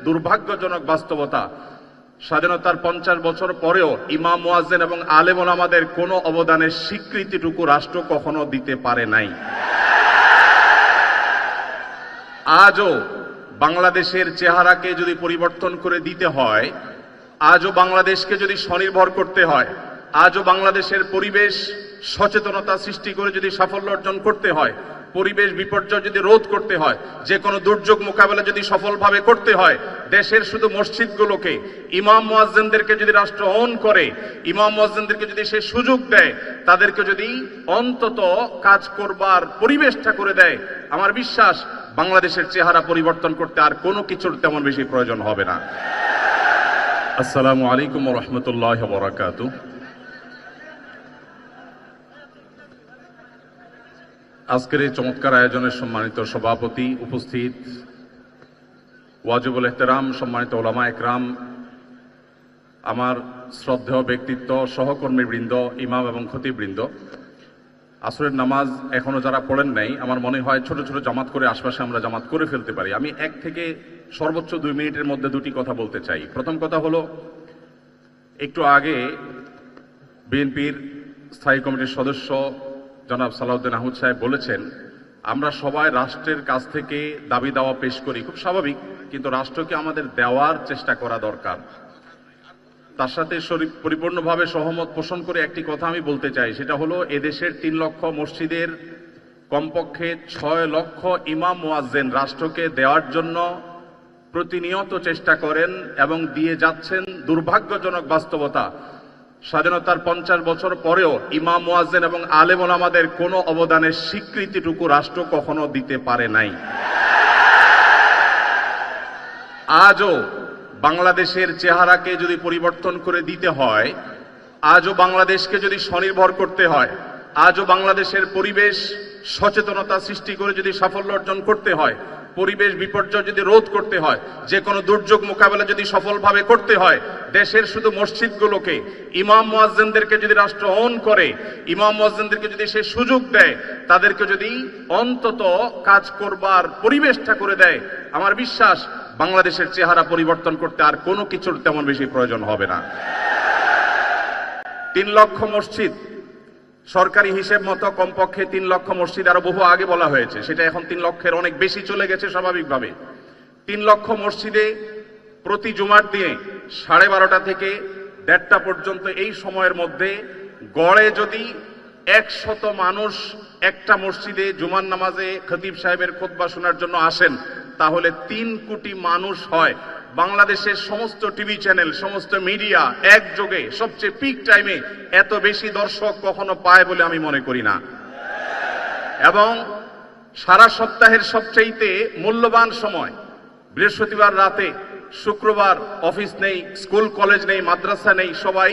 দুর্ভাগ্যজনক বাস্তবতা, স্বাধীনতার 50 বছর পরেও ইমাম মুয়াজ্জিন এবং আলেম ওলামাদের কোনো অবদানের স্বীকৃতিটুকু রাষ্ট্র কখনো দিতে পারে নাই। আজও বাংলাদেশের চেহারাকে যদি পরিবর্তন করে দিতে হয়, আজও বাংলাদেশকে যদি স্বনির্ভর করতে হয়, আজও বাংলাদেশের পরিবেশ সচেতনতা সৃষ্টি করে যদি সাফল্য অর্জন করতে হয়, পরিবেশ বিপর্যয় যদি রোধ করতে হয়, যে কোনো দুর্যোগ মোকাবেলা যদি সফলভাবে করতে হয়, দেশের শুধু মসজিদগুলোকে ইমাম মুয়াজ্জিনদেরকে যদি রাষ্ট্র অন করে, ইমাম মুয়াজ্জিনদেরকে যদি সে সুযোগ দেয়, তাদেরকে যদি অন্তত কাজ করবার পরিবেশটা করে দেয়, আমার বিশ্বাস বাংলাদেশের চেহারা পরিবর্তন করতে আর কোনো কিছুর তেমন বেশি প্রয়োজন হবে না। আসসালামু আলাইকুম ওয়া রাহমাতুল্লাহি ওয়া বারাকাতুহু। আজকের এই চমৎকার আয়োজনের সম্মানিত সভাপতি, উপস্থিত ওয়াজিবুল এহতেরাম সম্মানিত ওলামা একরাম, আমার শ্রদ্ধেয় ব্যক্তিত্ব, সহকর্মীবৃন্দ, ইমাম এবং খতিববৃন্দ, আসরের নামাজ এখনো যারা পড়েন নাই, আমার মনে হয় ছোট ছোট জামাত করে আশপাশে আমরা জামাত করে ফেলতে পারি। আমি 1 থেকে সর্বোচ্চ 2 মিনিটের মধ্যে 2টি কথা বলতে চাই। প্রথম কথা হলো, একটু আগে বিএনপির স্থায়ী কমিটির সদস্য জনাব সালাউদ্দিন আহমদ সাহেব বলেছেন, আমরা সবাই রাষ্ট্রের কাছ থেকে দাবি দাওয়া পেশ করি, খুব স্বাভাবিক, কিন্তু রাষ্ট্রকে আমাদের দেওয়ার চেষ্টা করা দরকার। তার সাথে পরিপূর্ণভাবে সহমত পোষণ করে একটি কথা আমি বলতে চাই, সেটা হলো এদেশের 3 লক্ষ মসজিদের কমপক্ষে 6 লক্ষ ইমাম মুয়াজ্জিন রাষ্ট্রকে দেওয়ার জন্য প্রতিনিয়ত চেষ্টা করেন এবং দিয়ে যাচ্ছেন। দুর্ভাগ্যজনক বাস্তবতা, স্বাধীনতার 50 বছর পরেও ইমাম মুয়াজ্জিন এবং আলেম ওলামাদের কোনো অবদানের স্বীকৃতিটুকু রাষ্ট্র কখনো দিতে পারে নাই। আজও বাংলাদেশের চেহারাকে যদি পরিবর্তন করে দিতে হয়, আজও বাংলাদেশকে যদি স্বনির্ভর করতে হয়, আজও বাংলাদেশের পরিবেশ সচেতনতা সৃষ্টি করে যদি সাফল্য অর্জন করতে হয়, পরিবেশ বিপর্যয় যদি রোধ করতে হয়, যে কোনো দুর্যোগ মোকাবেলা যদি সফলভাবে করতে হয়, দেশের শুধু মসজিদগুলোকে ইমাম মুয়াজ্জিনদেরকে যদি রাষ্ট্র অন করে, ইমাম মুয়াজ্জিনদেরকে যদি সে সুযোগ দেয়, তাদেরকে যদি অন্তত কাজ করবার পরিবেশটা করে দেয়, আমার বিশ্বাস বাংলাদেশের চেহারা পরিবর্তন করতে আর কোনো কিছুর তেমন বেশি প্রয়োজন হবে না। 3 লক্ষ মসজিদ, সরকারি হিসেব মতো কমপক্ষে 3 লক্ষ মসজিদ, আরো বহু আগে বলা হয়েছে, সেটা এখন 3 লক্ষের অনেক বেশি চলে গেছে স্বাভাবিকভাবে। 3 লক্ষ মসজিদে প্রতি জুমার দিনে 12:30 থেকে 1:30 পর্যন্ত এই সময়ের মধ্যে গড়ে যদি 100 মানুষ একটা মসজিদে জুমার নামাজে খতিব সাহেবের খুতবা শোনার জন্য আসেন, তাহলে 3 কোটি মানুষ হয়। বাংলাদেশের সমস্ত টিভি চ্যানেল, সমস্ত মিডিয়া একযোগে সবচেয়ে পিক টাইমে এত বেশি দর্শক কখনো পায় বলে আমি মনে করি না। এবং সারা সপ্তাহের সবচেয়ে মূল্যবান সময় বৃহস্পতিবার রাতে, শুক্রবার অফিস নেই, স্কুল কলেজ নেই, মাদ্রাসা নেই, সবাই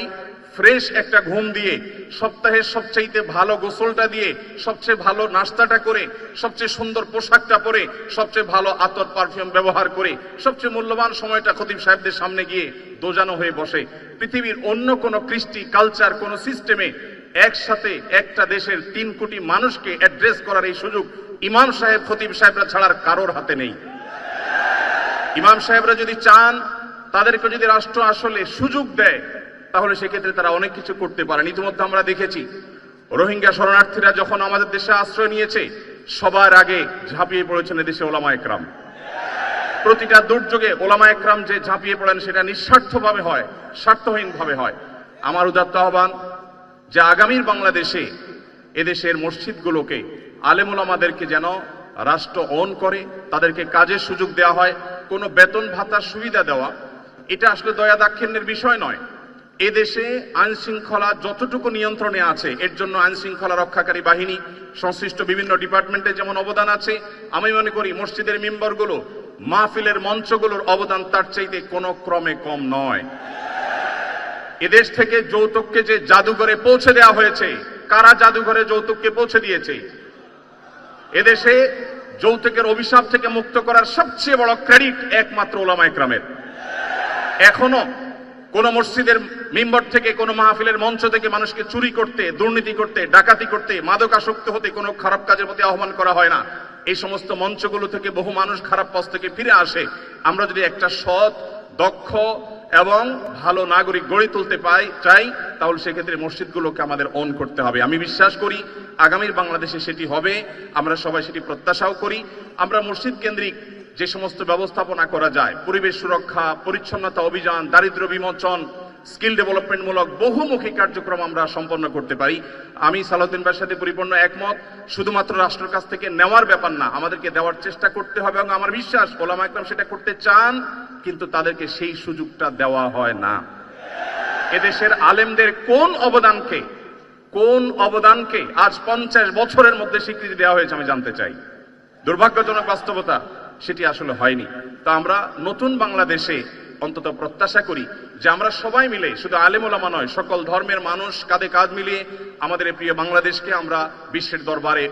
ফ্রেশ একটা ঘুম দিয়ে, সপ্তাহের সবচেয়ে ভালো গোসলটা দিয়ে, সবচেয়ে ভালো নাস্তাটা করে, সবচেয়ে সুন্দর পোশাকটা পরে, সবচেয়ে ভালো আতর পারফিউম ব্যবহার করে, সবচেয়ে মূল্যবান সময়টা খতিব সাহেবদের সামনে গিয়ে দোজানো হয়ে বসে। পৃথিবীর অন্য কোনো কৃষ্টি, কালচার, কোনো সিস্টেমে একসাথে একটা দেশের 3 কোটি মানুষকে অ্যাড্রেস করার এই সুযোগ ইমাম সাহেব, খতিব সাহেবরা ছাড়ার কারোর হাতে নেই। ইমাম সাহেবরা যদি চান, তাদেরকে যদি রাষ্ট্র আসলে সুযোগ দেয়, তাহলে সেক্ষেত্রে তারা অনেক কিছু করতে পারেন। ইতিমধ্যে আমরা দেখেছি, রোহিঙ্গা শরণার্থীরা যখন আমাদের দেশে আশ্রয় নিয়েছে, সবার আগে ঝাঁপিয়ে পড়েছেন এদেশে ওলামা একরাম। প্রতিটা দুর্যোগে ওলামা একরাম যে ঝাঁপিয়ে পড়েন, সেটা নিঃস্বার্থভাবে হয়, স্বার্থহীনভাবে হয়। আমার উদাত্ত আহ্বান যে আগামীর বাংলাদেশে এদেশের মসজিদগুলোকে, আলেম ওলামাদেরকে যেন রাষ্ট্র অন করে, তাদেরকে কাজের সুযোগ দেওয়া হয়। কোনো বেতন ভাতার সুবিধা দেওয়া, এটা আসলে দয়া দাক্ষিণ্যের বিষয় নয়। এদেশে আইন শৃঙ্খলা যতটুকু নিয়ন্ত্রণে আছে, এর জন্য আইন শৃঙ্খলা রক্ষাকারী বাহিনী, সংশ্লিষ্ট বিভিন্ন ডিপার্টমেন্টের যেমন অবদান আছে, আমি মনে করি মসজিদের মেম্বারগুলো, মাহফিলের মঞ্চগুলোর অবদান তার চাইতে কোনো ক্রমে কম নয়। এদেশ থেকে যৌতুককে যে জাদুঘরে পৌঁছে দেওয়া হয়েছে, কারা জাদুঘরে যৌতুককে পৌঁছে দিয়েছে? এদেশে যৌতুকের অভিশাপ থেকে মুক্ত করার সবচেয়ে বড় ক্রেডিট একমাত্র ওলামা একরামের। এখনো কোন মসজিদের মেম্বার থেকে, কোন মাহফিলের মঞ্চ থেকে মানুষকে চুরি করতে, দুর্নীতি করতে, ডাকাতি করতে, মাদকাসক্ত হতে, কোনো খারাপ কাজের প্রতি আহ্বান করা হয় না। এই সমস্ত মঞ্চগুলো থেকে বহু মানুষ খারাপ পথ থেকে ফিরে আসে। আমরা যদি একটা সৎ, দক্ষ এবং ভালো নাগরিক গড়ে তুলতে চাই, তাহলে সেক্ষেত্রে মসজিদগুলোকে আমাদের অন করতে হবে। আমি বিশ্বাস করি আগামীর বাংলাদেশে সেটি হবে, আমরা সবাই সেটি প্রত্যাশাও করি। আমরা মসজিদ কেন্দ্রিক যে সমস্ত ব্যবস্থাপনা করা যায়, পরিবেশ সুরক্ষা, পরিচ্ছন্নতা অভিযান, দারিদ্র্য বিমোচন, স্কিল ডেভেলপমেন্ট মূলক বহুমুখী কার্যক্রম আমরা সম্পন্ন করতে পারি। আমি সালাউদ্দিন ভাইয়ের সাথে পরিপূর্ণ একমত। শুধুমাত্র রাষ্ট্রের কাছ থেকে নেওয়ার ব্যাপার না, আমাদেরকে দেওয়ার চেষ্টা করতে হবে, এবং আমার বিশ্বাস ওলামা একরাম সেটা করতে চান, কিন্তু তাদেরকে সেই সুযোগটা দেওয়া হয় না। এদেশের আলেমদের কোন অবদানকে আজ 50 বছরের মধ্যে স্বীকৃতি দেওয়া হয়েছে আমি জানতে চাই। দুর্ভাগ্যজনক বাস্তবতা, সেটি আসলে হয়নি। তো আমরা নতুন বাংলাদেশে অন্তত প্রত্যাশা করি যে আমরা সবাই মিলে, শুধু আলেম ওলামা নয়, সকল ধর্মের মানুষ কাঁধে কাঁধ মিলিয়ে আমাদের এই প্রিয় বাংলাদেশকে আমরা বিশ্বের দরবারে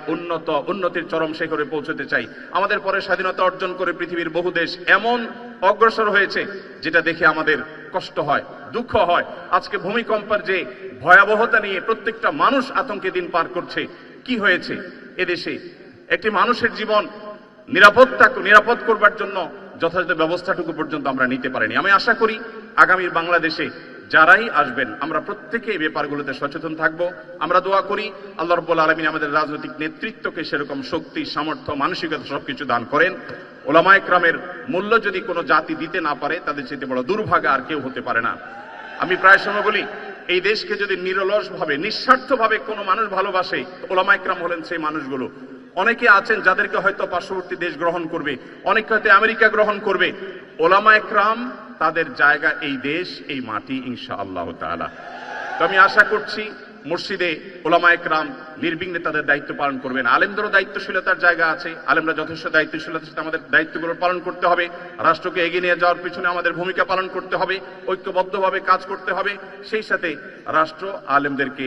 উন্নতির চরম শিখরে পৌঁছতে চাই। আমাদের পরে স্বাধীনতা অর্জন করে পৃথিবীর বহু দেশ এমন অগ্রসর হয়েছে যেটা দেখে আমাদের কষ্ট হয়, দুঃখ হয়। আজকে ভূমিকম্পের যে ভয়াবহতা নিয়ে প্রত্যেকটা মানুষ আতঙ্কে দিন পার করছে, কি হয়েছে এদেশে? একটি মানুষের জীবন নিরাপদ করবার জন্য যথাযথ ব্যবস্থাটুকু পর্যন্ত আমরা নিতে পারিনি। আমি আশা করি আগামীর বাংলাদেশে যারাই আসবেন আমরা প্রত্যেকে এই ব্যাপারগুলোতে সচেতন থাকব। আমরা দোয়া করি আল্লাহ রাব্বুল আলামিন আমাদের রাজনৈতিক নেতৃত্বকে সেরকম শক্তি, সামর্থ্য, মানসিকতা সবকিছু দান করেন। ওলামা একরামের মূল্য যদি কোনো জাতি দিতে না পারে, তাদের চেয়ে বড় দুর্ভাগা আর কেউ হতে পারে না। আমি প্রায় সময় বলি, এই দেশকে যদি নিরলসভাবে, নিঃস্বার্থভাবে কোনো মানুষ ভালোবাসে, ওলামা একরাম হলেন সেই মানুষগুলো। অনেকে আছেন যাদেরকে হয়তো পার্শ্ববর্তী দেশ গ্রহণ করবে, অনেকে হয়তো আমেরিকা গ্রহণ করবে। ওলামা একরাম তাদের জায়গা এই দেশ, এই মাটি, ইনশাআল্লাহ তাআলা। তো আমি আশা করছি মসজিদে ওলামা একরাম নির্বিঘ্নে তাদের দায়িত্ব পালন করবেন। আলেমদেরও দায়িত্বশীলতার জায়গা আছে, আলেমরা যথেষ্ট দায়িত্বশীলতার সাথে আমাদের দায়িত্বগুলো পালন করতে হবে। রাষ্ট্রকে এগিয়ে নিয়ে যাওয়ার পিছনে আমাদের ভূমিকা পালন করতে হবে, ঐক্যবদ্ধভাবে কাজ করতে হবে। সেই সাথে রাষ্ট্র আলেমদেরকে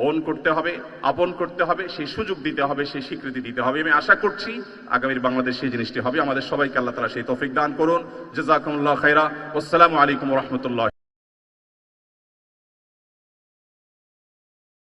অন করতে হবে, আপন করতে হবে, সেই সুযোগ দিতে হবে, সেই স্বীকৃতি দিতে হবে। আমি আশা করছি আগামীর বাংলাদেশ সেই জিনিসটি হবে। আমাদের সবাইকে আল্লাহ তাআলা সেই তৌফিক দান করুন। জাযাকুমুল্লাহু খাইরা। আসসালামু আলাইকুম ওয়া রাহমাতুল্লাহ।